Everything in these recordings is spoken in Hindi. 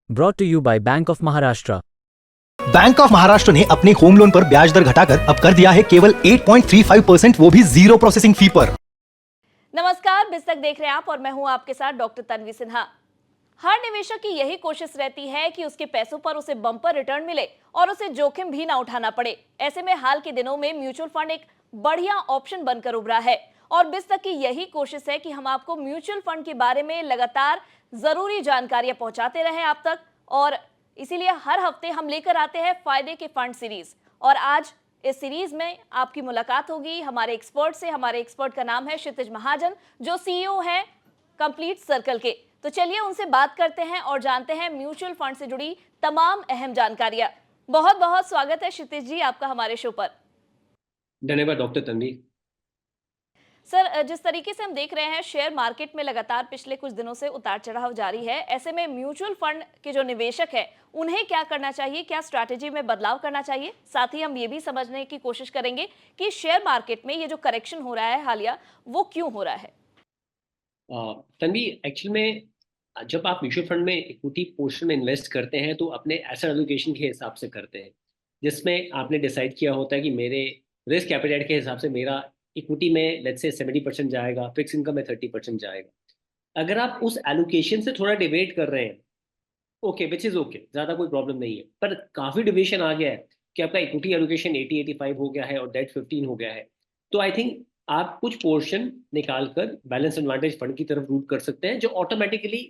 Brought to you by Bank of Maharashtra. Bank of Maharashtra ने अपने होम लोन पर ब्याज दर घटाकर अब कर दिया है केवल 8.35%, वो भी जीरो प्रोसेसिंग फी पर। नमस्कार, बिस्तक देख रहे हैं आप और मैं हूं आपके साथ डॉक्टर तन्वी सिन्हा। हर निवेशक की यही कोशिश रहती है कि उसके पैसों पर उसे बम्पर रिटर्न मिले और उसे जोखिम भी ना उठाना पड़े। ऐसे में हाल के दिनों में म्यूचुअल फंड एक बढ़िया ऑप्शन बनकर उभरा है और बिस्तक की यही कोशिश है कि हम आपको म्यूचुअल फंड के बारे में लगातार जरूरी जानकारियां पहुंचाते रहें आप तक, और इसीलिए हर हफ्ते हम लेकर आते हैं फायदे के फंड सीरीज। और आज इस सीरीज में आपकी मुलाकात होगी हमारे एक्सपर्ट से। हमारे एक्सपर्ट का नाम है क्षितिज महाजन, जो सीईओ हैं कंप्लीट सर्कल के। तो चलिए उनसे बात करते हैं और जानते हैं म्यूचुअल फंड से जुड़ी तमाम अहम जानकारियां। बहुत बहुत स्वागत है क्षितिज जी आपका हमारे शो पर। धन्यवाद डॉक्टर तन्वी। सर, जिस तरीके से हम देख रहे हैं शेयर मार्केट में लगातार पिछले कुछ दिनों से उतार चढ़ाव जारी है, ऐसे में म्यूचुअल फंड के जो निवेशक है उन्हें क्या करना चाहिए, क्या स्ट्रैटेजी में बदलाव करना चाहिए? साथ ही हम ये भी समझने की कोशिश करेंगे कि शेयर मार्केट में ये जो करेक्शन हो रहा है हालिया, वो क्यों हो रहा है। तन्वी, एक्चुअल में जब आप म्यूचुअल फंड में इक्विटी पोर्शन में इन्वेस्ट करते हैं तो अपने एसेट एलोकेशन के हिसाब से करते हैं, जिसमें आपने डिसाइड किया होता है कि मेरे रिस्क एपेटाइट के हिसाब से मेरा इक्विटी में लेट्स से 70% जाएगा, फिक्स इनकम में 30% जाएगा। अगर आप उस एलोकेशन से थोड़ा डिवेट कर रहे हैं, ओके, विच इज़ ओके, ज़्यादा कोई प्रॉब्लम नहीं है। पर काफ़ी डिविएशन आ गया है कि आपका इक्विटी एलोकेशन 80-85 हो गया है और डेट 15 हो गया है, तो आई थिंक आप कुछ पोर्शन निकाल कर बैलेंस एडवांटेज फंड की तरफ रूट कर सकते हैं, जो ऑटोमेटिकली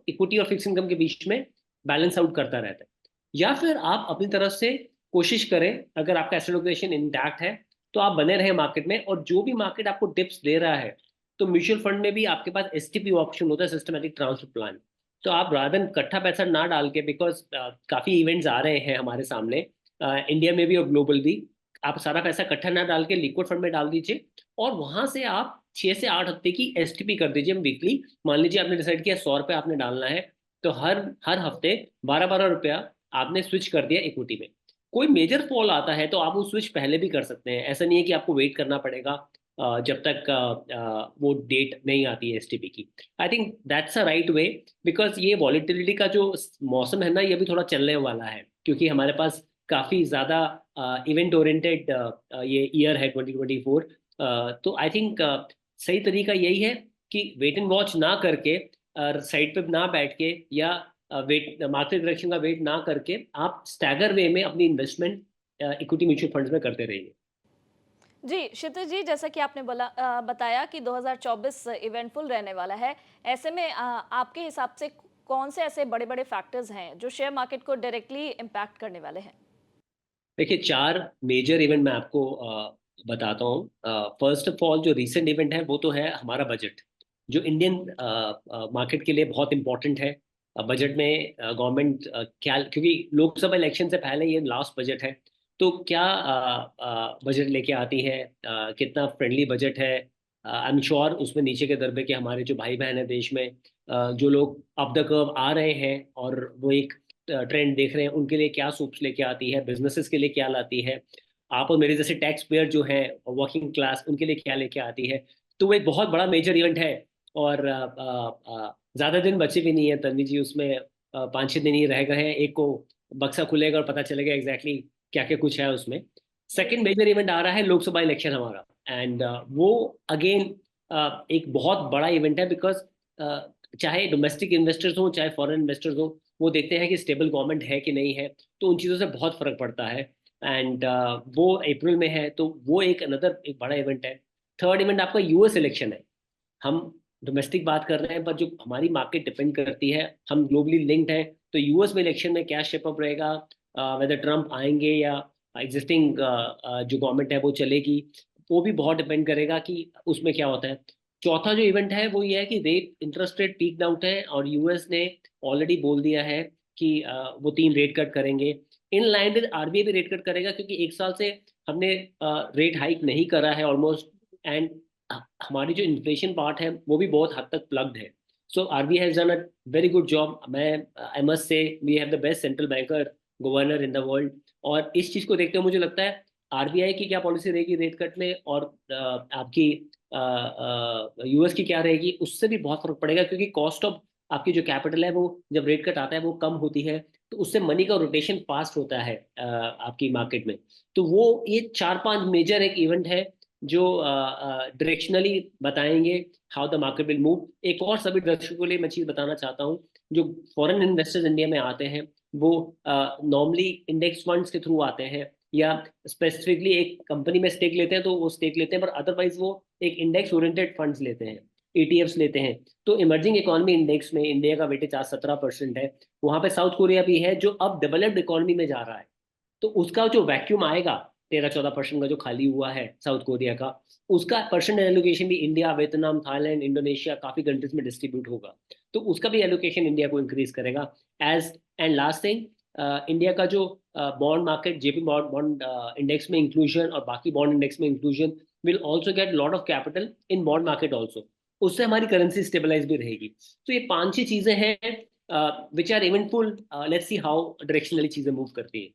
इक्विटी और फिक्स इनकम के बीच में बैलेंस आउट करता रहता है। या फिर आप अपनी तरफ से कोशिश करें, अगर आपका एसेट एलोकेशन इंटैक्ट है तो आप बने रहें मार्केट में, और जो भी मार्केट आपको टिप्स दे रहा है, तो म्यूचुअल फंड में भी आपके पास एसटीपी ऑप्शन होता है, सिस्टमैटिक ट्रांसफर प्लान। तो आप रादर देन इकट्ठा पैसा ना डाल के, बिकॉज काफ़ी इवेंट्स आ रहे हैं हमारे सामने, इंडिया में भी और ग्लोबल भी, आप सारा पैसा इकट्ठा ना डाल के लिक्विड फंड में डाल दीजिए और वहां से आप 6 से 8 हफ्ते की एसटीपी कर दीजिए वीकली। मान लीजिए आपने डिसाइड किया 100 रुपये आपने डालना है, तो हर हर हफ्ते 12-12 रुपया आपने स्विच कर दिया इक्विटी में। कोई मेजर फॉल आता है तो आप वो स्विच पहले भी कर सकते हैं, ऐसा नहीं है कि आपको वेट करना पड़ेगा जब तक वो डेट नहीं आती है एसटीपी की। I think that's a right way, because ये वॉलीटिलिटी का जो मौसम है ना, ये भी थोड़ा चलने वाला है, क्योंकि हमारे पास काफ़ी ज़्यादा इवेंट ओरिएंटेड ये ईयर है 2024। तो आई थिंक सही तरीका यही है कि वेट एंड वॉच ना करके, साइड पे ना बैठ के, या वेट मार्केट डायरेक्शन का वेट ना करके, आप स्टैगर वे में अपनी इन्वेस्टमेंट इक्विटी म्यूचुअल फंड्स में करते रहिए। जी क्षितिज जी, जैसा कि आपने बताया कि 2024 इवेंटफुल रहने वाला है, ऐसे में आपके हिसाब से कौन से ऐसे बड़े बड़े फैक्टर्स हैं जो शेयर मार्केट को डायरेक्टली इम्पैक्ट करने वाले हैं? देखिए, 4 मेजर इवेंट मैं आपको बताता हूँ। फर्स्ट ऑफ ऑल, जो रीसेंट इवेंट है वो तो है हमारा बजट, जो इंडियन मार्केट के लिए बहुत इंपॉर्टेंट है। बजट में गवर्नमेंट क्या, क्योंकि लोकसभा इलेक्शन से पहले ये लास्ट बजट है, तो क्या बजट लेके आती है, कितना फ्रेंडली बजट है। आई एम श्योर उसमें नीचे के दर्बे के हमारे जो भाई बहन है देश में, जो लोग अप द कर्व आ रहे हैं और वो एक ट्रेंड देख रहे हैं, उनके लिए क्या सूप्स लेके आती है, बिजनेसेस के लिए क्या लाती है, आप और मेरे जैसे टैक्स पेयर जो हैं, वर्किंग क्लास, उनके लिए क्या लेके आती है। तो वो एक बहुत बड़ा मेजर इवेंट है। और ज़्यादा दिन बचे भी नहीं है तन्वी जी, उसमें 5-6 दिन ही रह गए हैं। एक को बक्सा खुलेगा और पता चलेगा एग्जैक्टली क्या क्या कुछ है उसमें। सेकंड मेजर इवेंट आ रहा है लोकसभा इलेक्शन हमारा, एंड वो अगेन एक बहुत बड़ा इवेंट है, बिकॉज चाहे डोमेस्टिक इन्वेस्टर्स हो चाहे फॉरेन इन्वेस्टर्स हो, वो देखते हैं कि स्टेबल गवर्नमेंट है कि नहीं है, तो उन चीज़ों से बहुत फर्क पड़ता है। एंड वो अप्रैल में है, तो वो एक अनदर एक बड़ा इवेंट है। थर्ड इवेंट आपका यूएस इलेक्शन है। हम डोमेस्टिक बात कर रहे हैं, पर जो हमारी मार्केट डिपेंड करती है, हम ग्लोबली लिंक्ड हैं, तो यूएस में इलेक्शन में क्या शेप अप रहेगा, वेदर ट्रम्प आएंगे या एग्जिस्टिंग जो गवर्नमेंट है वो चलेगी, वो भी बहुत डिपेंड करेगा कि उसमें क्या होता है। चौथा जो इवेंट है वो ये है कि rate, interest rate peaked out है और यूएस ने ऑलरेडी बोल दिया है कि वो 3 रेट कट करेंगे। इन लाइन विद आरबीआई भी रेट कट करेगा, क्योंकि एक साल से हमने रेट हाइक नहीं करा है ऑलमोस्ट, एंड हमारी जो इन्फ्लेशन पार्ट है वो भी बहुत हद तक प्लग्ड है। So RBI has done a very good job. मैं I must say we have the best central banker governor in the world. और इस चीज़ को देखते हुए मुझे लगता है आरबीआई की क्या पॉलिसी रहेगी रेट कट में, और आपकी यूएस की क्या रहेगी, उससे भी बहुत फर्क पड़ेगा, क्योंकि कॉस्ट ऑफ आपकी जो कैपिटल है वो जब रेट कट आता है वो कम होती है, तो उससे मनी का रोटेशन फास्ट होता है आपकी मार्केट में। तो वो ये 4-5 मेजर एक इवेंट है जो डायरेक्शनली बताएंगे how the market will move. एक और सभी दर्शकों के लिए मैं चीज बताना चाहता हूँ, जो फॉरेन इन्वेस्टर्स इंडिया में आते हैं वो नॉर्मली इंडेक्स फंड्स के थ्रू आते हैं, या स्पेसिफिकली एक कंपनी में स्टेक लेते हैं तो वो स्टेक लेते हैं, पर अदरवाइज वो एक इंडेक्स ओरिएंटेड फंड्स लेते हैं, ईटीएफ्स लेते हैं। तो इमर्जिंग इकोनॉमी इंडेक्स में इंडिया का वेटेज आज 17% है। वहां पे साउथ कोरिया भी है जो अब डेवलप्ड इकोनॉमी में जा रहा है। तो उसका जो वैक्यूम आएगा 13-14% का जो खाली हुआ है साउथ कोरिया का, उसका परसेंट एलोकेशन भी इंडिया, वियतनाम, थाईलैंड, इंडोनेशिया काफी कंट्रीज में डिस्ट्रीब्यूट होगा। तो उसका भी एलोकेशन इंडिया को इंक्रीज करेगा। As and last thing, India का जो bond market, JP bond index में इंक्लूजन और बाकी बॉन्ड इंडेक्स में inclusion will also get lot of capital in bond market also. उससे हमारी करेंसी स्टेबलाइज भी रहेगी। तो ये 5-6 चीजें हैं which are eventful. Let's see how directionally चीजें मूव करती है।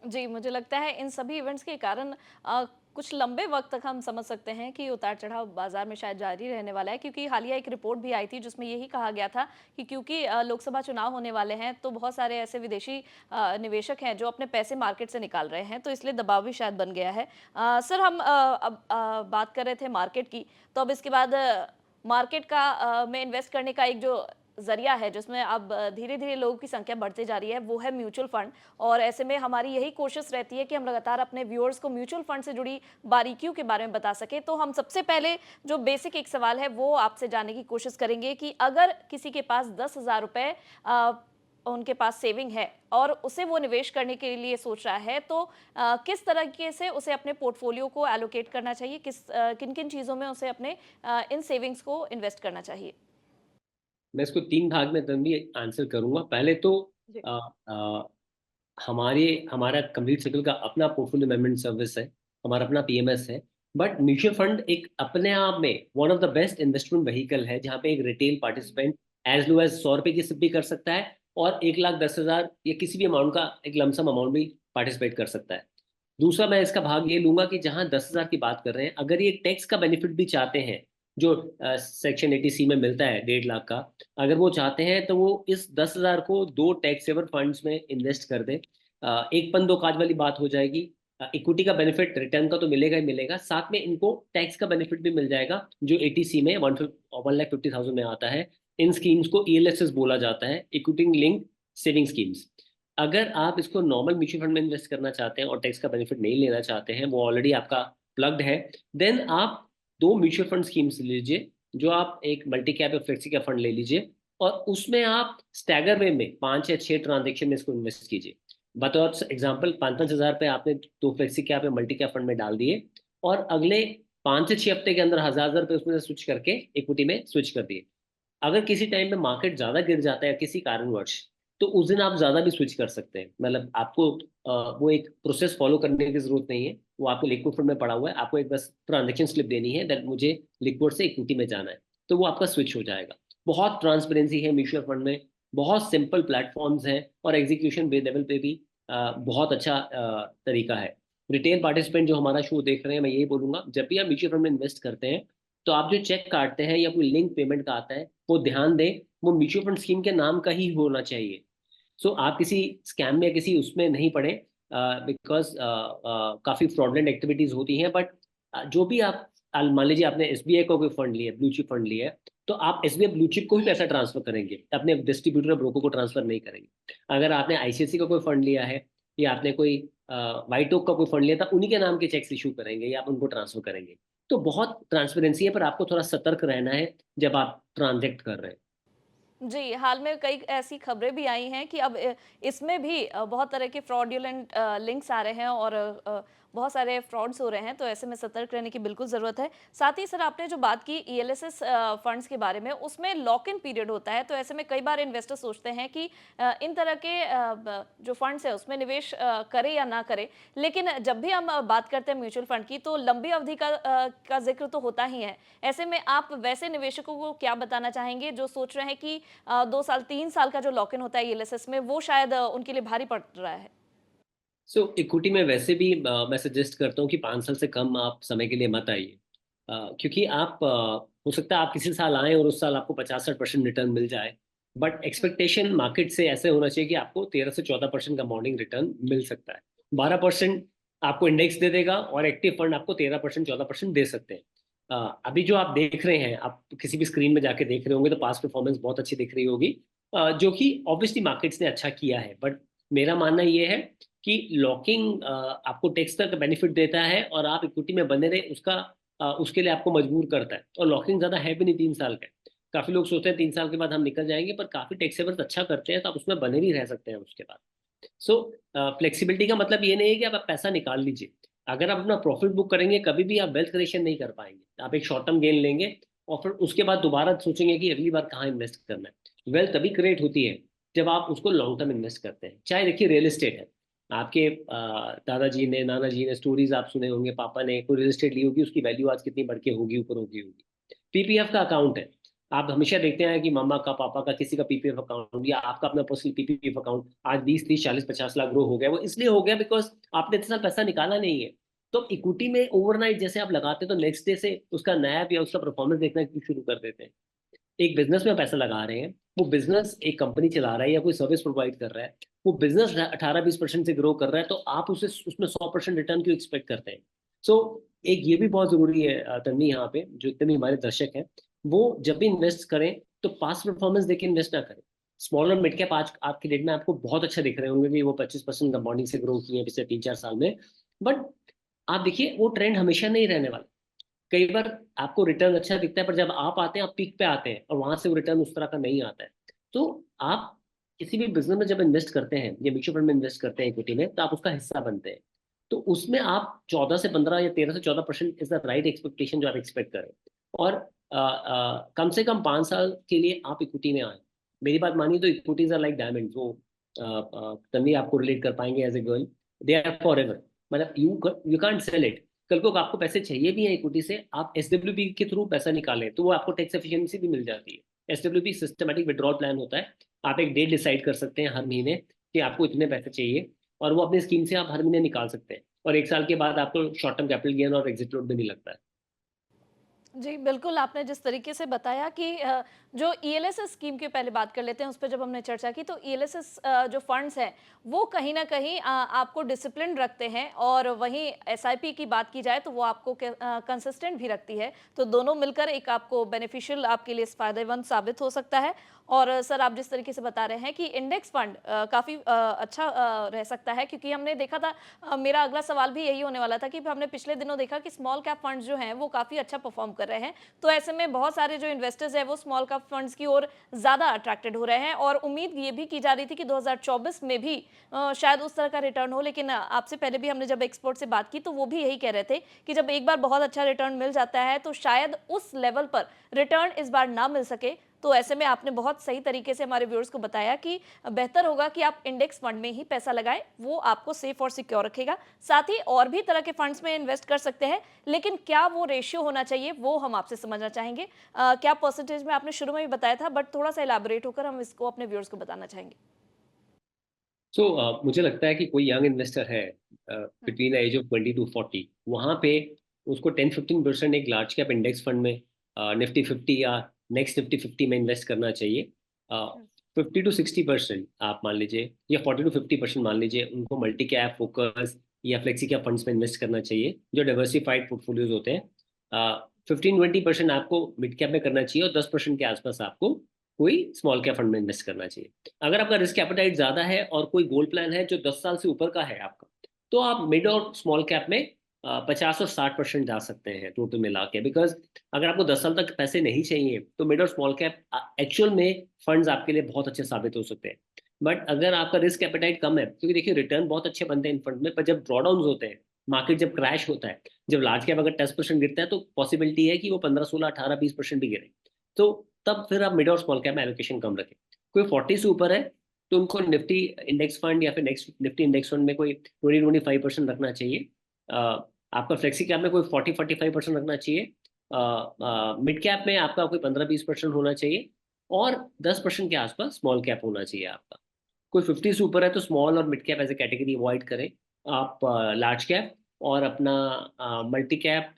जी, मुझे लगता है इन सभी इवेंट्स के कारण कुछ लंबे वक्त तक हम समझ सकते हैं कि उतार-चढ़ाव बाजार में शायद जारी रहने वाला है, क्योंकि हालिया एक रिपोर्ट भी आई थी जिसमें यही कहा गया था कि क्योंकि लोकसभा चुनाव होने वाले हैं, तो बहुत सारे ऐसे विदेशी निवेशक हैं जो अपने पैसे मार्केट से निकाल रहे हैं, तो इसलिए दबाव भी शायद बन गया है। सर, हम अब बात कर रहे थे मार्केट की, तो अब इसके बाद मार्केट का में इन्वेस्ट करने का एक जो जरिया है जिसमें अब धीरे धीरे लोगों की संख्या बढ़ती जा रही है, वो है म्यूचुअल फंड। और ऐसे में हमारी यही कोशिश रहती है कि हम लगातार अपने व्यूअर्स को म्यूचुअल फंड से जुड़ी बारीकियों के बारे में बता सके। तो हम सबसे पहले जो बेसिक एक सवाल है वो आपसे जानने की कोशिश करेंगे कि अगर किसी के पास 10,000 रुपए उनके पास सेविंग है और उसे वो निवेश करने के लिए सोच रहा है, तो किस तरीके से उसे अपने पोर्टफोलियो को एलोकेट करना चाहिए, किन किन चीज़ों में उसे अपने इन सेविंग्स को इन्वेस्ट करना चाहिए? मैं इसको 3 भाग में तभी आंसर करूंगा। पहले तो जी। आ, आ, हमारा कंप्लीट साइकिल का अपना पोर्टफोलियो मैनेजमेंट सर्विस है, हमारा अपना पीएमएस है। बट म्यूचुअल फंड एक अपने आप में one of the best investment vehicle है, जहाँ पे एक retail participant as low as 100 रुपए की सिप भी कर सकता है, और 1,10,000 या किसी भी अमाउंट का एक लमसम अमाउंट भी पार्टिसिपेट कर सकता है। दूसरा, मैं इसका भाग ये लूंगा कि जहां 10,000 की बात कर रहे हैं, अगर ये टैक्स का बेनिफिट भी चाहते हैं जो सेक्शन 80C में मिलता है 1.5 लाख का, अगर वो चाहते हैं तो वो इस 10,000 को 2 टैक्स सेवर फंड्स में इन्वेस्ट कर दे। एक पन दो काज वाली बात हो जाएगी। इक्विटी का बेनिफिट रिटर्न का तो मिलेगा ही मिलेगा, साथ में इनको टैक्स का बेनिफिट भी मिल जाएगा जो 80C में 1,50,000 में आता है। इन स्कीम्स को ईएलएसएस बोला जाता है, इक्विटी लिंक सेविंग स्कीम्स। अगर आप इसको नॉर्मल म्यूचुअल फंड में इन्वेस्ट करना चाहते हैं और टैक्स का बेनिफिट नहीं लेना चाहते हैं, वो ऑलरेडी आपका प्लग्ड है, देन आप 2 म्यूचुअल फंड स्कीम्स लीजिए। जो आप एक मल्टी कैप या फ्लेक्सी कैप फंड ले लीजिए, और उसमें आप स्टैगर वे में 5 या 6 ट्रांजेक्शन में इसको इन्वेस्ट कीजिए। बतौर एग्जाम्पल, 5-5 हज़ार रुपये आपने 2 फ्लेक्सी कैप या मल्टी कैप फंड में डाल दिए, और अगले 5 से 6 हफ्ते के अंदर 1,000 रुपये उसमें से स्विच करके इक्विटी में स्विच कर दिए। अगर किसी टाइम पे मार्केट ज्यादा गिर जाता है किसी कारणवश, तो उस दिन आप ज्यादा भी स्विच कर सकते हैं। मतलब आपको वो एक प्रोसेस फॉलो करने की जरूरत नहीं है, वो आपको लिक्विड फंड में पड़ा हुआ है, आपको एक बस ट्रांजेक्शन स्लिप देनी है दैट मुझे लिक्विड से इक्विटी में जाना है, तो वो आपका स्विच हो जाएगा। बहुत ट्रांसपेरेंसी है म्यूचुअल फंड में, बहुत सिंपल प्लेटफॉर्म्स हैं, और एग्जीक्यूशन लेवल पे भी बहुत अच्छा तरीका है। रिटेल पार्टिसिपेंट जो हमारा शो देख रहे हैं, मैं यही बोलूंगा, जब भी आप म्यूचुअल फंड में इन्वेस्ट करते हैं, तो आप जो चेक काटते हैं या कोई लिंक पेमेंट का आता है, वो ध्यान दें, वो म्यूचुअल फंड स्कीम के नाम का ही होना चाहिए। सो आप किसी स्कैम में किसी उसमें नहीं पड़े, बिकॉज काफ़ी फ्रॉडलेंट एक्टिविटीज होती हैं। बट जो भी आप मान लीजिए आपने एसबीआई का कोई फंड लिया, ब्लू चिप फंड लिया है, तो आप एसबीआई ब्लू चिप को ही पैसा ट्रांसफर करेंगे, अपने डिस्ट्रीब्यूटर ब्रोकर को ट्रांसफर नहीं करेंगे। अगर आपने आईसीआईसी का कोई फंड लिया है, या आपने कोई वाइट ओक का कोई फंड लिया था, उन्हीं के नाम के चेक्स इशू करेंगे या आप उनको ट्रांसफर करेंगे। तो बहुत ट्रांसपेरेंसी है, पर आपको थोड़ा सतर्क रहना है जब आप ट्रांजेक्ट कर रहे हैं। जी, हाल में कई ऐसी खबरें भी आई हैं कि अब इसमें भी बहुत तरह के फ्रॉडुलेंट लिंक्स आ रहे हैं और बहुत सारे फ्रॉड्स हो रहे हैं, तो ऐसे में सतर्क रहने की बिल्कुल ज़रूरत है। साथ ही सर, आपने जो बात की ईएलएसएस फंड्स के बारे में, उसमें लॉक इन पीरियड होता है, तो ऐसे में कई बार इन्वेस्टर सोचते हैं कि इन तरह के जो फंड्स है उसमें निवेश करें या ना करें। लेकिन जब भी हम बात करते हैं म्यूचुअल फंड की, तो लंबी अवधि का जिक्र तो होता ही है। ऐसे में आप वैसे निवेशकों को क्या बताना चाहेंगे जो सोच रहे हैं कि 2 साल 3 साल का जो लॉक इन होता है ईएलएसएस में, वो शायद उनके लिए भारी पड़ रहा है? सो इक्विटी में वैसे भी मैं सजेस्ट करता हूँ कि 5 साल से कम आप समय के लिए मत आइए, क्योंकि आप हो सकता है आप किसी साल आए और उस साल आपको 50-60% रिटर्न मिल जाए, बट एक्सपेक्टेशन मार्केट से ऐसे होना चाहिए कि आपको 13 से 14% कंपाउंडिंग रिटर्न मिल सकता है। 12% आपको इंडेक्स दे देगा और एक्टिव फंड आपको 13% 14% दे सकते हैं। अभी जो आप देख रहे हैं, आप किसी भी स्क्रीन में जाके देख रहे होंगे तो पास्ट परफॉर्मेंस बहुत अच्छी दिख रही होगी, जो कि ऑब्वियसली मार्केट्स ने अच्छा किया है। बट मेरा मानना ये है कि लॉकिंग आपको टैक्स का बेनिफिट देता है और आप इक्विटी में बने रहे उसके लिए आपको मजबूर करता है। और लॉकिंग ज्यादा है भी नहीं, 3 साल का। काफी लोग सोचते हैं 3 साल के बाद हम निकल जाएंगे, पर काफी टैक्स सेवर्स अच्छा करते हैं तो आप उसमें बने भी रह सकते हैं उसके बाद। सो फ्लेक्सिबिलिटी का मतलब ये नहीं है कि आप पैसा निकाल लीजिए। अगर आप अपना प्रॉफिट बुक करेंगे, कभी भी आप वेल्थ क्रिएशन नहीं कर पाएंगे। आप एक शॉर्ट टर्म गेन लेंगे और फिर उसके बाद दोबारा सोचेंगे कि अगली बार कहाँ इन्वेस्ट करना है। वेल्थ तभी क्रिएट होती है जब आप उसको लॉन्ग टर्म इन्वेस्ट करते हैं। चाहे देखिए रियल एस्टेट है, आपके दादाजी ने, नाना जी ने स्टोरीज आप सुने होंगे, पापा ने कोई रियल एस्टेट ली होगी, उसकी वैल्यू आज कितनी बढ़ के होगी, ऊपर होगी। पीपीएफ का अकाउंट है, आप हमेशा देखते हैं कि मामा का, पापा का, किसी का पीपीएफ अकाउंट या आपका अपना पर्सनल पीपीएफ अकाउंट आज 20 30 40 50 लाख ग्रो हो गया। वो इसलिए हो गया बिकॉज आपने इतना साल पैसा निकाला नहीं है। तो इक्विटी में ओवरनाइट जैसे आप लगाते हैं तो नेक्स्ट डे से उसका नैब या उसका परफॉर्मेंस देखना शुरू कर देते हैं। एक बिजनेस में पैसा लगा रहे हैं, वो बिजनेस एक कंपनी चला रहा है या कोई सर्विस प्रोवाइड कर रहा है, वो बिजनेस 18-20% से ग्रो कर रहा है, तो आप उसे उसमें 100% रिटर्न क्यों एक्सपेक्ट करते हैं? सो एक ये भी बहुत जरूरी है तन्वी, यहाँ पे जो इतने भी हमारे दर्शक हैं, वो जब भी इन्वेस्ट करें तो पास्ट परफॉर्मेंस देके इन्वेस्ट ना करें। स्मॉल और मिड कैप आज आपके डेट में आपको बहुत अच्छा दिख रहे होंगे कि वो 25% कंपाउंडिंग से ग्रो किए हैं पिछले 3-4 साल में। बट आप देखिए वो ट्रेंड हमेशा नहीं रहने वाला। कई बार आपको रिटर्न अच्छा दिखता है, पर जब आप आते हैं, आप पीक पे आते हैं और वहां से वो रिटर्न उस तरह का नहीं आता है। तो आप किसी भी बिजनेस में जब इन्वेस्ट करते हैं या म्यूचुअल फंड में इन्वेस्ट करते हैं इक्विटी में, तो आप उसका हिस्सा बनते हैं। तो उसमें आप 14 से 15 या 13 से 14% इज द राइट एक्सपेक्टेशन जो आप एक्सपेक्ट करें। और कम से कम 5 साल के लिए आप इक्विटी में आए। मेरी बात मानिए तो इक्विटीज आर लाइक डायमंड, वो तन्वी आपको रिलेट कर पाएंगे as a girl. They are forever, मतलब यू कांट सेल इट। कल को आपको पैसे चाहिए भी है इक्विटी से, आप एसडब्ल्यूपी के थ्रू पैसा निकालें तो वो आपको टैक्स एफिशिएंसी भी मिल जाती है। एसडब्ल्यूपी सिस्टमैटिक विड्रॉल प्लान होता है। आप एक डेट डिसाइड कर सकते हैं हर महीने कि आपको इतने पैसे चाहिए, और वो अपनी स्कीम से आप हर महीने निकाल सकते हैं, और 1 साल के बाद आपको शॉर्ट टर्म कैपिटल गेन और एग्जिट लोड भी नहीं लगता है। जी, बिल्कुल, आपने जिस तरीके से बताया कि जो ईएलएसएस स्कीम की पहले बात कर लेते हैं, उस पे जब हमने चर्चा की, तो ईएलएसएस जो फंड्स हैं, वो कहीं न कहीं आपको डिसिप्लिन रखते हैं, और वहीं एसआईपी की बात की जाए तो वो आपको कंसिस्टेंट भी रखती है। तो दोनों मिलकर एक आपको बेनिफिशियल, आपके लिए फ़ायदेमंद साबित हो सकता है। और सर, आप जिस तरीके से बता रहे हैं कि इंडेक्स फंड काफ़ी अच्छा रह सकता है, क्योंकि हमने देखा था, मेरा अगला सवाल भी यही होने वाला था कि हमने पिछले दिनों देखा कि स्मॉल कैप फंड्स जो हैं वो काफ़ी अच्छा परफॉर्म कर रहे हैं। तो ऐसे में बहुत सारे जो इन्वेस्टर्स हैं वो स्मॉल कैप फंड्स की ओर ज़्यादा अट्रैक्टेड हो रहे हैं, और उम्मीद ये भी की जा रही थी कि 2024 में भी शायद उस तरह का रिटर्न हो। लेकिन आपसे पहले भी हमने जब एक्सपर्ट से बात की तो वो भी यही कह रहे थे कि जब एक बार बहुत अच्छा रिटर्न मिल जाता है तो शायद उस लेवल पर रिटर्न इस बार ना मिल सके। तो ऐसे में आपने बहुत सही तरीके से हमारे व्यूअर्स को बताया कि बेहतर होगा कि आप इंडेक्स फंड में ही पैसा लगाएं, वो आपको सेफ और सिक्योर रखेगा। साथ ही और भी तरह के फंड्स में इन्वेस्ट कर सकते हैं, लेकिन क्या वो रेशियो होना चाहिए वो हम आपसे समझना चाहेंगे। क्या परसेंटेज में आपने शुरू में भी बताया था, बट थोड़ा सा इलाबोरेट होकर हम इसको अपने व्यूअर्स को बताना चाहेंगे। मुझे लगता है कि कोई यंग इन्वेस्टर है between the age of 20 to 40, वहाँ पे उसको 10-15% एक लार्ज कैप इंडेक्स फंड में, निफ्टी 50 या नेक्स्ट निफ्टी 50 में इन्वेस्ट करना चाहिए। 50 to 60% आप मान लीजिए, या 40 to 50% मान लीजिए, उनको मल्टी कैप, फोकस या फ्लेक्सी कैप फंड्स में इन्वेस्ट करना चाहिए, जो डाइवर्सिफाइड पोर्टफोलियोज होते हैं। 15-20% आपको मिड कैप में करना चाहिए, और 10% के आसपास आपको कोई स्मॉल कैप फंड में इन्वेस्ट करना चाहिए। अगर आपका रिस्क एपेटाइट ज्यादा है और कोई गोल प्लान है जो 10 साल से ऊपर का है आपका, तो आप मिड और स्मॉल कैप में 50 और 60% जा सकते हैं टोटल मिला के। बिकॉज अगर आपको 10 साल तक पैसे नहीं चाहिए तो मिड और स्मॉल कैप एक्चुअल में फंड्स आपके लिए बहुत अच्छे साबित हो सकते हैं। बट अगर आपका रिस्क एपेटाइट कम है, क्योंकि देखिए रिटर्न बहुत अच्छे बनते हैं इन फंड में, पर जब ड्रॉडाउन होते हैं, मार्केट जब क्रैश होता है, जब लार्ज कैप अगर 10% गिरता है, तो पॉसिबिलिटी है कि वो 15-16-18-20% भी गिरे। तो तब फिर आप मिड और स्मॉल कैप में एलोकेशन कम रखें। कोई 40 से ऊपर है तो उनको निफ्टी इंडेक्स फंड या फिर नेक्स्ट निफ्टी इंडेक्स फंड में कोई 20-25% रखना चाहिए। आपका फ्लेक्सी कैप में कोई 40-45% रखना चाहिए। मिड कैप में आपका कोई 15-20% होना चाहिए, और 10% के आसपास स्मॉल कैप होना चाहिए आपका। कोई 50 से ऊपर है तो स्मॉल और mid cap as a category avoid करें। आप लार्ज कैप और अपना मल्टी कैप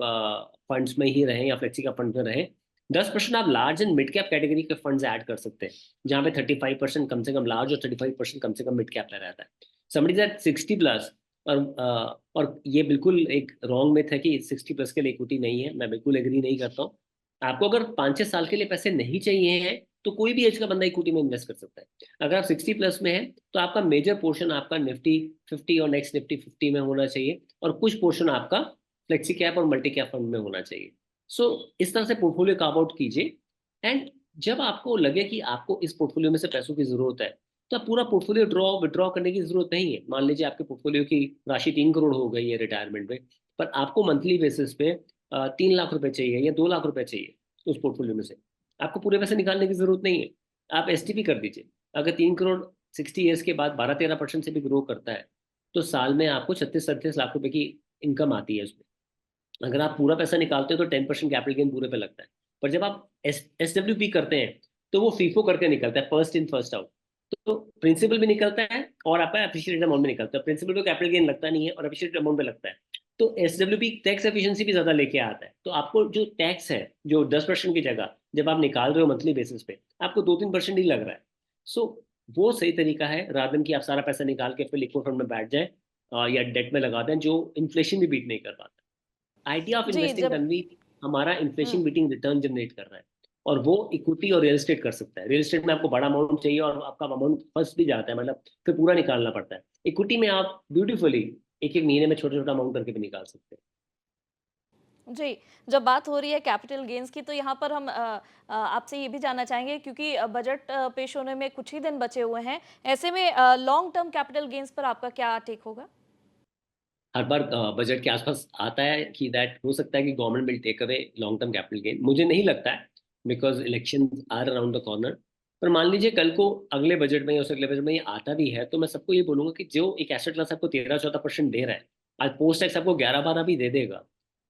फंड्स में ही रहें या फ्लेक्सी कैप फंड में रहें। 10% आप large and mid cap category के फंड्स ऐड कर सकते हैं, जहाँ पे 35% कम से कम लार्ज और 35% कम से कम मिड कैप में रहता है। समबडी दैट 60 प्लस, और ये बिल्कुल एक रॉन्ग मिथ है कि 60 प्लस के लिए इक्विटी नहीं है, मैं बिल्कुल एग्री नहीं करता हूँ। आपको अगर 5-6 साल के लिए पैसे नहीं चाहिए हैं तो कोई भी एज का बंदा इक्विटी में इन्वेस्ट कर सकता है। अगर आप 60 प्लस में हैं तो आपका मेजर पोर्शन आपका निफ्टी 50 और नेक्स्ट निफ्टी 50 में होना चाहिए, और कुछ पोर्शन आपका फ्लेक्सी कैप और मल्टी कैप फंड में होना चाहिए। सो इस तरह से पोर्टफोलियो कार्व आउट कीजिए, एंड जब आपको लगे कि आपको इस पोर्टफोलियो में से पैसों की जरूरत है तो आप पूरा पोर्टफोलियो विड्रॉ करने की जरूरत नहीं है। मान लीजिए आपके पोर्टफोलियो की राशि 3 करोड़ हो गई है रिटायरमेंट में, पर आपको मंथली बेसिस पे 3 लाख रुपए चाहिए या 2 लाख रुपए चाहिए उस पोर्टफोलियो में से, आपको पूरे पैसे निकालने की जरूरत नहीं है। आप एसटीपी कर दीजिए। अगर 3 करोड़ 60 ईयर्स के बाद 12-13% से भी ग्रो करता है तो साल में आपको 36-37 लाख रुपए की इनकम आती है उसमें। अगर आप पूरा पैसा निकालते हो तो 10% कैपिटल गेन पूरे पे लगता है, पर जब आप एसडब्ल्यूपी करते हैं तो वो फीफो करके निकलता है, फर्स्ट इन फर्स्ट आउट। तो प्रिंसिपल भी निकलता है और आपका एप्रिशिएटेड अमाउंट भी निकलता है। प्रिंसिपल पे कैपिटल गेन लगता नहीं है और एप्रिशिएटेड अमाउंट पे लगता है, तो एसडब्ल्यूपी टैक्स एफिशिएंसी भी ज्यादा लेके आता है। तो आपको जो टैक्स है जो 10% की जगह जब आप निकाल रहे हो मंथली बेसिस पे, आपको 2-3% ही लग रहा है। सो वो सही तरीका है, रादर देन कि आप सारा पैसा निकाल के फिर लिक्विड फंड में बैठ जाए या डेट में लगा दें जो इन्फ्लेशन भी बीट नहीं कर पाता। आइडिया ऑफ जी, इन्वेस्टिंग जब तनवी हमारा इन्फ्लेशन हुँ। बीटिंग रिटर्न जनरेट कर रहा है, और वो इक्विटी और रियल एस्टेट कर सकता है। रियल एस्टेट में आपको बड़ा अमाउंट चाहिए और आपका अमाउंट फंस भी जाता है, मतलब फिर पूरा निकालना पड़ता है। इक्विटी में आप ब्यूटीफुली एक एक महीने में छोटा छोटा अमाउंट करके भी निकाल सकते हैं। जी, जब बात हो रही है कैपिटल गेन्स की तो यहाँ पर हम आपसे ये भी जानना चाहेंगे क्योंकि बजट पेश होने में कुछ ही दिन बचे हुए हैं। ऐसे में लॉन्ग टर्म कैपिटल गेन्स पर आपका क्या टेक होगा? हर बार बजट के आसपास आता है कि दैट हो सकता है कि government will take away long term capital gain. मुझे नहीं लगता है, because election are around the corner. पर मान लीजिए कल को अगले बजट में या उससे अगले बजट में ये आता भी है, तो मैं सबको ये बोलूंगा कि जो एक एसेट क्लास आपको 13-14% दे रहा है, आज पोस्ट टैक्स आपको 11-12 भी दे देगा,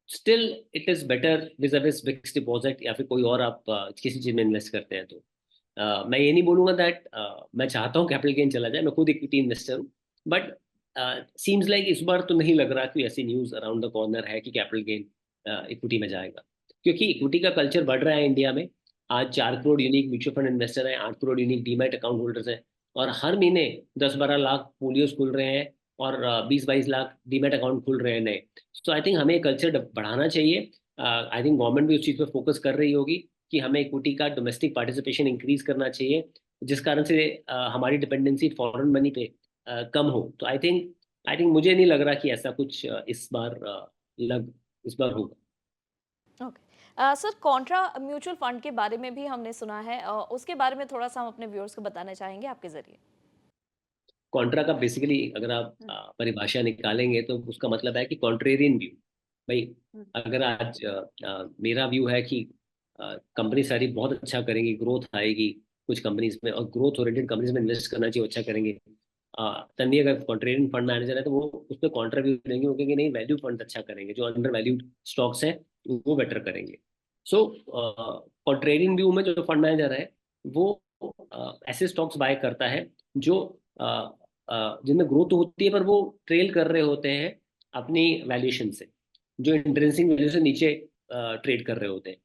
still it is better vis-a-vis fix deposit या फिर कोई और आप किसी चीज में इन्वेस्ट करते हैं। तो मैं ये नहीं बोलूंगा दैट मैं चाहता हूँ कैपिटल गेन चला जाए, मैं खुद इक्विटी इन्वेस्टर हूँ, बट सीम्स लाइक इस बार तो नहीं लग रहा कोई ऐसी न्यूज अराउंड द कॉर्नर है कि कैपिटल गेन इक्विटी में जाएगा, क्योंकि इक्विटी का कल्चर बढ़ रहा है इंडिया में। आज 4 crore unique mutual fund investor हैं, 8 crore unique demat account holders हैं, और हर महीने 10-12 लाख पोलियोस खुल रहे हैं और 20-22 लाख डीमैट अकाउंट खुल रहे हैं नए। सो आई थिंक हमें कल्चर बढ़ाना चाहिए। आई थिंक गवर्नमेंट भी उस चीज़ पर फोकस कर रही होगी कि हमें इक्विटी का डोमेस्टिक पार्टिसिपेशन इंक्रीज करना चाहिए, जिस कारण से हमारी डिपेंडेंसी फॉरेन मनी पे कम हो। तो आई थिंक मुझे नहीं लग रहा कि ऐसा कुछ इस बार होगा। Okay. Sir Contra mutual fund के बारे में भी हमने सुना है उसके बारे में थोड़ा-सा हम अपने व्यूअर्स को बताना चाहेंगे आपके ज़रिए। कॉन्ट्रा का बेसिकली अगर आप हुँ, परिभाषा निकालेंगे तो उसका मतलब है कि कॉन्ट्रेरियन व्यू। भाई हुँ। अगर आज मेरा व्यू है कि कंपनी सारी बहुत अच्छा करेंगी, ग्रोथ आएगी कुछ कंपनीज में, और ग्रोथ ओरिएंटेड कंपनीज में इन्वेस्ट करना चाहिए, अच्छा करेंगे। तन्वी अगर कॉन्ट्रेरियन फंड मैनेजर है तो वो उस पर कॉन्ट्रा व्यू देंगे, वो कहेंगे नहीं वैल्यू फंड अच्छा करेंगे, जो अंडर वैल्यूड स्टॉक्स हैं वो बेटर करेंगे। सो कॉन्ट्रेरियन व्यू में जो फंड मैनेजर है वो ऐसे स्टॉक्स बाय करता है जो जिनमें ग्रोथ होती है पर वो ट्रेल कर रहे होते हैं अपनी वैल्यूएशन से, जो इंट्रिंसिक वैल्यू से नीचे ट्रेड कर रहे होते हैं।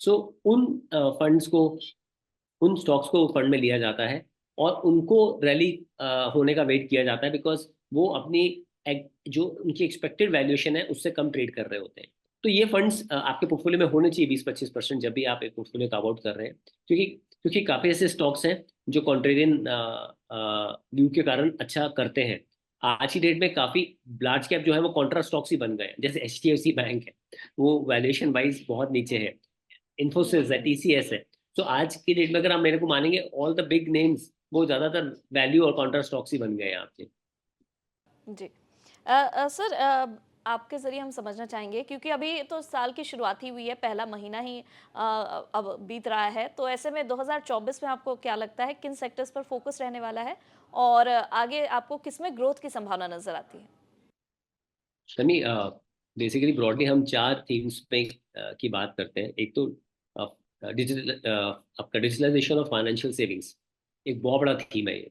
सो उन फंड्स को, उन स्टॉक्स को फंड में लिया जाता है और उनको रैली होने का वेट किया जाता है, बिकॉज वो अपनी जो उनकी एक्सपेक्टेड वैल्यूएशन है उससे कम ट्रेड कर रहे होते हैं। तो ये फंड्स आपके पोर्टफोलियो में होने चाहिए 20-25% जब भी आप एक पोर्टफोलियो कव आउट कर रहे हैं, क्योंकि क्योंकि काफ़ी ऐसे स्टॉक्स हैं जो कॉन्ट्रेरियन व्यू के कारण अच्छा करते हैं। आज की डेट में काफ़ी लार्ज कैप जो है वो कॉन्ट्रा स्टॉक्स ही बन गए हैं, जैसे HDFC बैंक है, वो वैल्यूएशन वाइज बहुत नीचे है। इन्फोसिस है, TCS है। तो आज की डेट में अगर आप मेरे को मानेंगे, ऑल द बिग नेम्स वो ज्यादातर वैल्यू और काउंटर स्टॉक्स ही बन गए हैं आपके। जी। सर आपके ज़रिए हम समझना चाहेंगे क्योंकि अभी तो साल की शुरुआत ही हुई है, पहला महीना ही अब बीत रहा है, तो ऐसे में 2024 में आपको क्या लगता है किन सेक्टर्स पर फोकस रहने वाला है और आगे आपको किसमें ग्रोथ की संभावना नज़र आती है? शमी, बेसिकली ब्रॉडली हम 4 थीम्स पे की बात करते हैं। एक तो डिजिटल, आपका डिजिटलाइजेशन ऑफ फाइनेंशियल सेविंग्स एक बहुत बड़ा थीम है ये,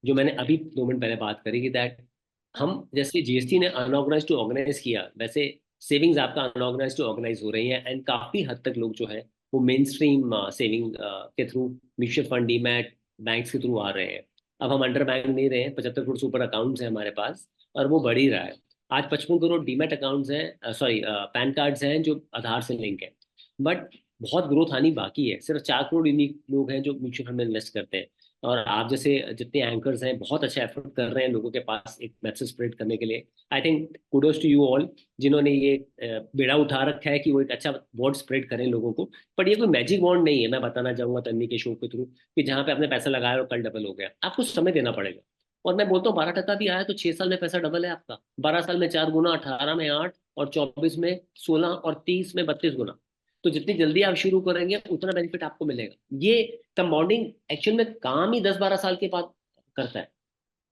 जो मैंने अभी 2 मिनट पहले बात करी कि दैट हुँ, हम जैसे जीएसटी ने अनऑर्गेनाइज टू ऑर्गेनाइज किया, वैसे सेविंग्स आपका अनऑर्गेनाइज टू ऑर्गेनाइज हो रही है, एंड काफी हद तक लोग जो है वो मेन स्ट्रीम सेविंग के through mutual fund, demat, banks के थ्रू आ रहे हैं। अब हम अंडर बैंक नहीं रहे हैं, 75 करोड़ से ऊपर अकाउंट्स हैं हमारे पास, और वो बढ़ ही रहा है। आज 55 करोड़ डीमैट अकाउंट्स हैं, सॉरी पैन कार्ड्स हैं जो आधार से लिंक है। बट बहुत ग्रोथ आनी बाकी है। सिर्फ 4 करोड़ यूनिक लोग हैं जो म्यूचुअल फंड में इन्वेस्ट करते हैं। और आप जैसे जितने एंकर्स हैं बहुत अच्छा एफर्ट कर रहे हैं लोगों के पास एक मैसेज स्प्रेड करने के लिए। I think kudos to you all जिन्होंने ये बेड़ा उठा रखा है कि वो एक अच्छा वर्ड स्प्रेड करें लोगों को। पर ये कोई मैजिक वॉन्ड नहीं है, मैं बताना चाहूंगा तन्वी के शो के थ्रू, कि जहाँ पे आपने पैसा लगाया और कल डबल हो गया। आपको समय देना पड़ेगा। और मैं बोलता हूँ 12% भी आया तो 6 साल में पैसा डबल है आपका। 12 साल में 4 गुना, 18 में 8, और 24 में 16, और 30 में 32 गुना। तो जितनी जल्दी आप शुरू करेंगे उतना बेनिफिट आपको मिलेगा। ये कंपाउंडिंग एक्चुअल में काम ही 10-12 साल के बाद करता है।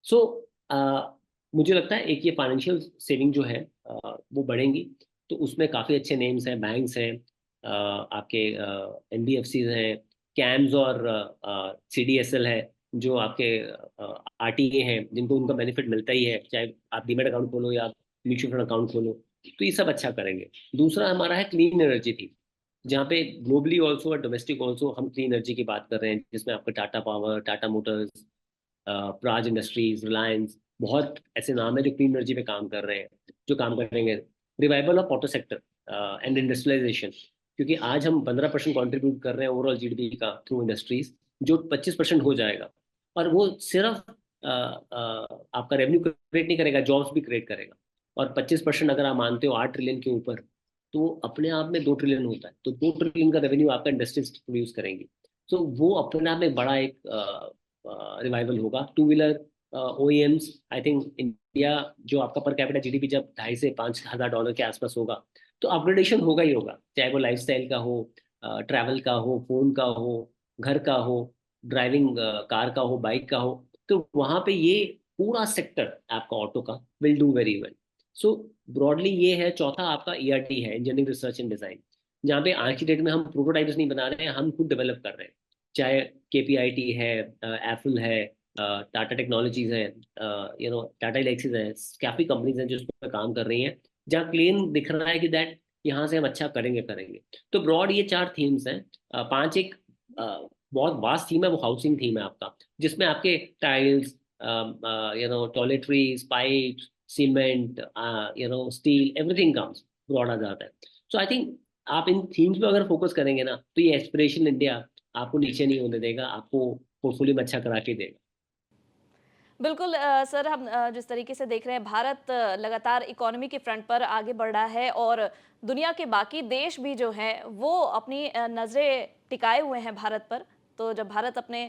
सो मुझे लगता है एक ये फाइनेंशियल सेविंग जो है वो बढ़ेंगी। तो उसमें काफ़ी अच्छे नेम्स हैं, बैंक्स हैं, आपके NBFCs हैं, कैम्स और CDSL है, जो आपके RTA हैं, जिनको उनका बेनिफिट मिलता ही है, चाहे आप डीमेट अकाउंट खोलो या म्यूचुअल फंड अकाउंट खोलो। तो ये सब अच्छा करेंगे। दूसरा हमारा है क्लीन एनर्जी थी, जहाँ पे ग्लोबली ऑल्सो और डोमेस्टिक ऑल्सो हम क्लीन एनर्जी की बात कर रहे हैं, जिसमें आपका Tata power, Tata Motors, Praj industries, Reliance, बहुत ऐसे नाम है जो क्लीन एनर्जी पे काम कर रहे हैं, जो काम करेंगे। Revival of auto sector and industrialisation, क्योंकि आज हम 15% कॉन्ट्रीब्यूट कर रहे हैं ओवरऑल GDP का थ्रू इंडस्ट्रीज, जो 25% हो जाएगा। और वो सिर्फ आपका रेवेन्यू क्रिएट नहीं करेगा, जॉब्स भी क्रिएट करेगा। और 25% अगर आप मानते हो 8 ट्रिलियन के ऊपर, तो अपने आप में 2 ट्रिलियन होता है। तो 2 ट्रिलियन का रेवेन्यू आपका इंडस्ट्रीज प्रोड्यूस करेंगी। तो वो अपने आप में बड़ा एक रिवाइवल होगा। Two wheeler OEMs, I think India जो आपका पर कैपिटा GDP जब 2.5 से 5 हज़ार डॉलर के आसपास होगा, तो अपग्रेडेशन होगा ही होगा, चाहे वो लाइफस्टाइल का हो, ट्रैवल का हो, फोन का हो, घर का हो, ड्राइविंग कार का हो, बाइक का हो। तो वहां पे ये पूरा सेक्टर आपका ऑटो का will do very well. So broadly ये है। चौथा आपका ERT है, इंजीनियरिंग रिसर्च एंड डिजाइन, जहाँ पे आज की डेट में हम प्रोटोटाइप्स नहीं बना रहे हैं, हम खुद डेवलप कर रहे हैं। चाहे KPIT है, एप्पल है, टाटा टेक्नोलॉजीज है, टाटा इलेक्सिस है, काफी कंपनीज हैं जो उस पर काम कर रही हैं, जहाँ क्लीन दिख रहा है कि दैट यहाँ से हम अच्छा करेंगे। तो ब्रॉड ये 4 थीम्स हैं। 5 एक बहुत वास्ट थीम है, वो हाउसिंग थीम है आपका, जिसमें आपके tiles, toiletries, pipes, cement, steel, everything comes, broad आ जाता है। सो आई थिंक आप इन थीम्स पे अगर फोकस करेंगे ना, तो ये एस्पिरेशन इंडिया आपको नीचे नहीं होने देगा, आपको पोर्टफोलियो में अच्छा करा के देगा। बिल्कुल सर, हम जिस तरीके से देख रहे हैं, भारत लगातार इकोनॉमी के फ्रंट पर आगे बढ़ रहा है और दुनिया के बाकी देश भी जो हैं वो अपनी नज़रें टिकाए हुए हैं भारत पर। तो जब भारत अपने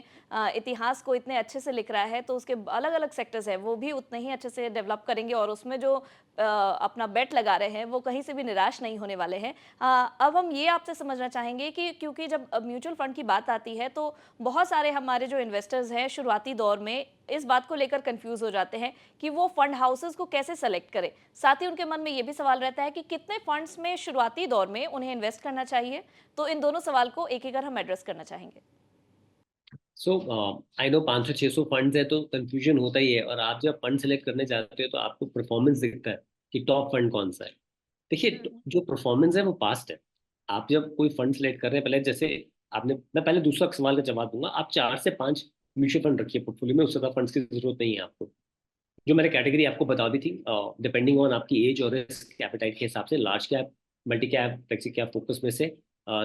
इतिहास को इतने अच्छे से लिख रहा है, तो उसके अलग अलग सेक्टर्स हैं वो भी उतने ही अच्छे से डेवलप करेंगे, और उसमें जो अपना बेट लगा रहे हैं वो कहीं से भी निराश नहीं होने वाले हैं। अब हम ये आपसे समझना चाहेंगे कि क्योंकि जब म्यूचुअल फंड की बात आती है, तो बहुत सारे हमारे जो इन्वेस्टर्स हैं शुरुआती दौर में इस बात को लेकर कंफ्यूज हो जाते हैं कि वो फंड हाउसेस को कैसे सेलेक्ट करें। साथ ही उनके मन में ये भी सवाल रहता है कि कितने फंड्स में शुरुआती दौर में उन्हें इन्वेस्ट करना चाहिए। तो इन दोनों सवाल को एक एक कर हम एड्रेस करना चाहेंगे। सो आई नो 500-600 फंड्स है, तो कंफ्यूजन होता ही है। और आप जब फंड सेलेक्ट करने जाते हो तो आपको परफॉर्मेंस दिखता है कि टॉप फंड कौन सा है। देखिए, जो परफॉर्मेंस है वो पास्ट है। आप जब कोई फंड सेलेक्ट कर रहे हैं, पहले जैसे आपने, मैं पहले दूसरा सवाल का जवाब दूंगा। आप 4 से 5 म्यूचुअल फंड रखिए पोर्टफोलियो में, उससे ज़्यादा फंड्स की जरूरत नहीं है आपको। जो मैंने कैटेगरी आपको बता दी थी, डिपेंडिंग ऑन आपकी एज और रिस्क एपेटाइट के हिसाब से, large cap, multi cap, flexi cap, focus में से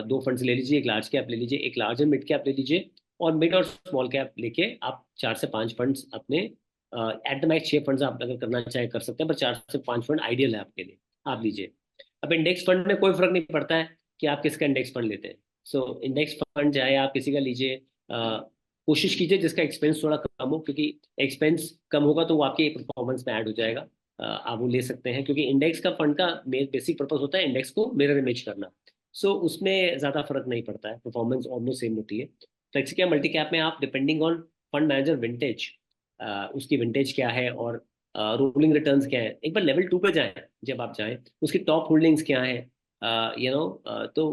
2 फंड्स ले लीजिए। एक लार्ज कैप ले लीजिए, एक लार्ज एंड मिड कैप ले लीजिए, और मिड और स्मॉल कैप लेके आप 4 से 5 फंड्स अपने, एट द मैक्स 6 फंड्स आप अगर करना चाहे कर सकते हैं, पर 4 से 5 फंड आइडियल है आपके लिए, आप लीजिए। अब इंडेक्स फंड में कोई फर्क नहीं पड़ता है कि आप किसका इंडेक्स फंड लेते हैं। सो इंडेक्स फंड चाहे आप किसी का लीजिए, कोशिश कीजिए जिसका एक्सपेंस थोड़ा कम हो, क्योंकि एक्सपेंस कम होगा तो वो आपके परफॉर्मेंस में ऐड हो जाएगा। आप वो ले सकते हैं, क्योंकि इंडेक्स का फंड का बेसिक पर्पस होता है इंडेक्स को मिरर इमेज करना। सो उसमें ज़्यादा फर्क नहीं पड़ता है, परफॉर्मेंस ऑलमोस्ट सेम होती है। फ्लेक्सी कैप, मल्टी कैप में आप depending on fund manager vintage, उसकी विंटेज क्या है और रोलिंग रिटर्न्स क्या है, एक बार लेवल 2 पे जाएं, जब आप जाएं उसकी टॉप होल्डिंग्स क्या है, तो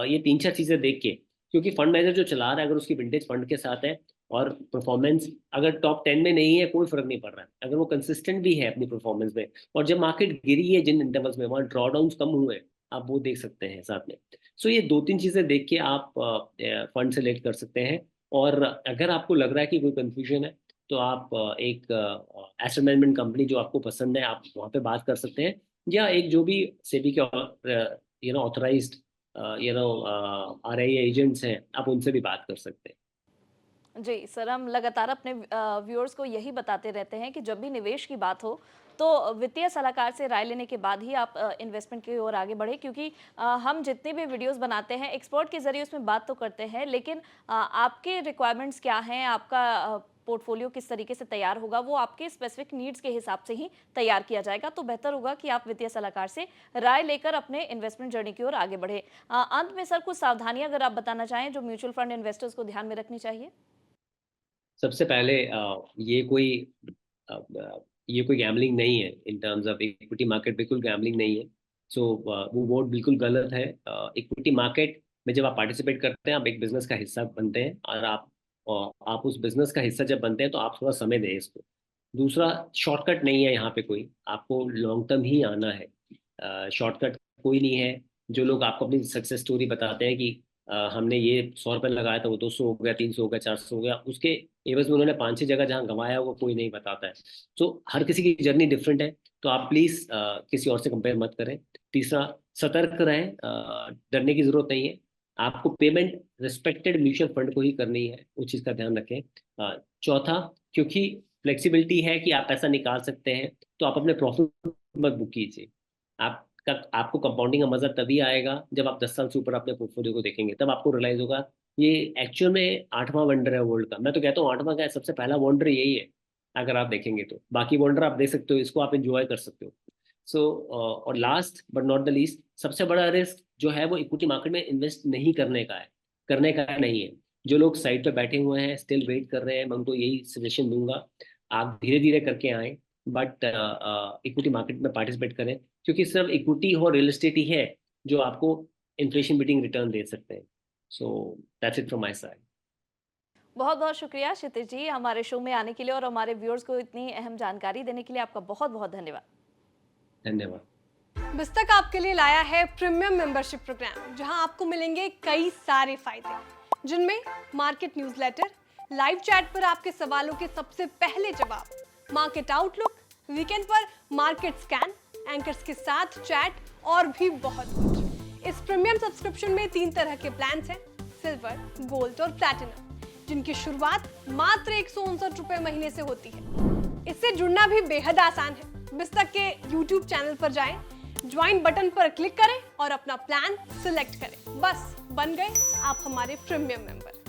ये 3-4 चीज़ें देख के, क्योंकि फंड मैनेजर जो चला रहा है अगर उसकी विंटेज फंड के साथ है और परफॉर्मेंस अगर टॉप 10 में नहीं है, कोई फर्क नहीं पड़ रहा है। अगर वो कंसिस्टेंट भी है अपनी परफॉर्मेंस में, और जब मार्केट गिरी है जिन इंटरवल्स में, वहाँ ड्रॉडाउन्स कम हुए हैं, आप वो देख सकते हैं साथ में। सो ये 2-3 चीज़ें देख के आप फंड सेलेक्ट कर सकते हैं। और अगर आपको लग रहा है कि कोई कंफ्यूजन है, तो आप एक एसेट मैनेजमेंट कंपनी जो आपको पसंद है, आप वहाँ पे बात कर सकते हैं, या एक जो भी सेबी के ऑथराइज्ड RIA एजेंट्स हैं, आप उनसे भी बात कर सकते हैं। जी सर, हम लगातार अपने व्यूअर्स को यही बताते रहते हैं कि जब भी निवेश की बात हो तो वित्तीय सलाहकार से राय लेने के बाद ही आप इन्वेस्टमेंट की ओर आगे बढ़े, क्योंकि हम जितने भी वीडियोस बनाते हैं एक्सपर्ट के जरिए उसमें बात तो करते हैं, लेकिन आपके रिक्वायरमेंट्स क्या हैं, आपका पोर्टफोलियो किस तरीके से तैयार होगा, वो आपके स्पेसिफिक नीड्स के हिसाब से ही तैयार किया जाएगा। तो बेहतर होगा कि आप वित्तीय सलाहकार से राय लेकर अपने इन्वेस्टमेंट जर्नी की ओर आगे बढ़े। अंत में सर कुछ सावधानियां अगर आप बताना चाहें जो म्यूचुअल फंड इन्वेस्टर्स को ध्यान में रखनी चाहिए। सबसे पहले ये कोई अ, ये कोई गैम्बलिंग नहीं है। In terms of equity market बिल्कुल गैम्बलिंग नहीं है। सो वो वर्ड बिल्कुल गलत है। इक्विटी मार्केट में जब आप पार्टिसिपेट करते हैं, आप एक बिजनेस का हिस्सा बनते हैं, और आप उस बिजनेस का हिस्सा जब बनते हैं तो आप थोड़ा समय दें इसको। दूसरा, शॉर्टकट नहीं है यहाँ पे कोई, आपको लॉन्ग टर्म ही आना है। शॉर्टकट कोई नहीं है। जो लोग आपको अपनी सक्सेस स्टोरी बताते हैं कि हमने ये 100 रुपये लगाया था, वो 200 हो गया, 300 हो गया, 400 हो गया, उसके एवज में उन्होंने 5-6 जगह जहाँ गंवाया वो कोई नहीं बताता है। तो हर किसी की जर्नी डिफरेंट है, तो आप प्लीज किसी और से कंपेयर मत करें। तीसरा, सतर्क रहें, डरने की जरूरत नहीं है। आपको पेमेंट रिस्पेक्टेड म्यूचुअल फंड को ही करनी है, उस चीज का ध्यान रखें। चौथा, क्योंकि फ्लेक्सिबिलिटी है कि आप पैसा निकाल सकते हैं, तो आप अपने प्रॉफिट मत बुक कीजिए। आपको कंपाउंडिंग का मजा तभी आएगा जब आप 10 साल से ऊपर अपने पोर्टफोलियो को देखेंगे, तब आपको रियलाइज होगा ये एक्चुअल में 8वां वंडर है वर्ल्ड का। मैं तो कहता हूँ 8वां का सबसे पहला वंडर यही है। अगर आप देखेंगे तो बाकी वंडर आप देख सकते हो, इसको आप एंजॉय कर सकते हो। सो और last but not the least, सबसे बड़ा रिस्क जो है वो इक्विटी मार्केट में इन्वेस्ट नहीं करने का है, करने का नहीं है। जो लोग साइड पे बैठे हुए हैं, स्टिल वेट कर रहे हैं, मैं उनको यही सजेशन दूंगा, आप धीरे धीरे करके आए, बट इक्विटी मार्केट में पार्टिसिपेट करें, क्योंकि सिर्फ इक्विटी और रियल एस्टेट ही है जो आपको इन्फ्लेशन बीटिंग रिटर्न दे सकते हैं। So that's it from my side. बहुत बहुत शुक्रिया क्षितिज जी हमारे शो में आने के लिए और हमारे व्यूअर्स को इतनी अहम जानकारी देने के लिए आपका बहुत बहुत धन्यवाद। धन्यवाद। बिस्तक आपके लिए लाया है प्रीमियम मेंबरशिप प्रोग्राम, जहां आपको मिलेंगे कई सारे फायदे, जिनमें मार्केट न्यूज़लेटर, लाइव चैट पर आपके सवालों के सबसे पहले जवाब, मार्केट आउटलुक, वीकेंड पर मार्केट स्कैन, एंकर्स के साथ चैट और भी बहुत कुछ। इस प्रीमियम सब्सक्रिप्शन में 3 तरह के प्लान्स हैं, सिल्वर, गोल्ड और प्लैटिनम, जिनकी शुरुआत मात्र 159 रुपए महीने से होती है। इससे जुड़ना भी बेहद आसान है। बिस्तक के YouTube चैनल पर जाएं, ज्वाइन बटन पर क्लिक करें और अपना प्लान सिलेक्ट करें। बस बन गए आप हमारे प्रीमियम मेंबर।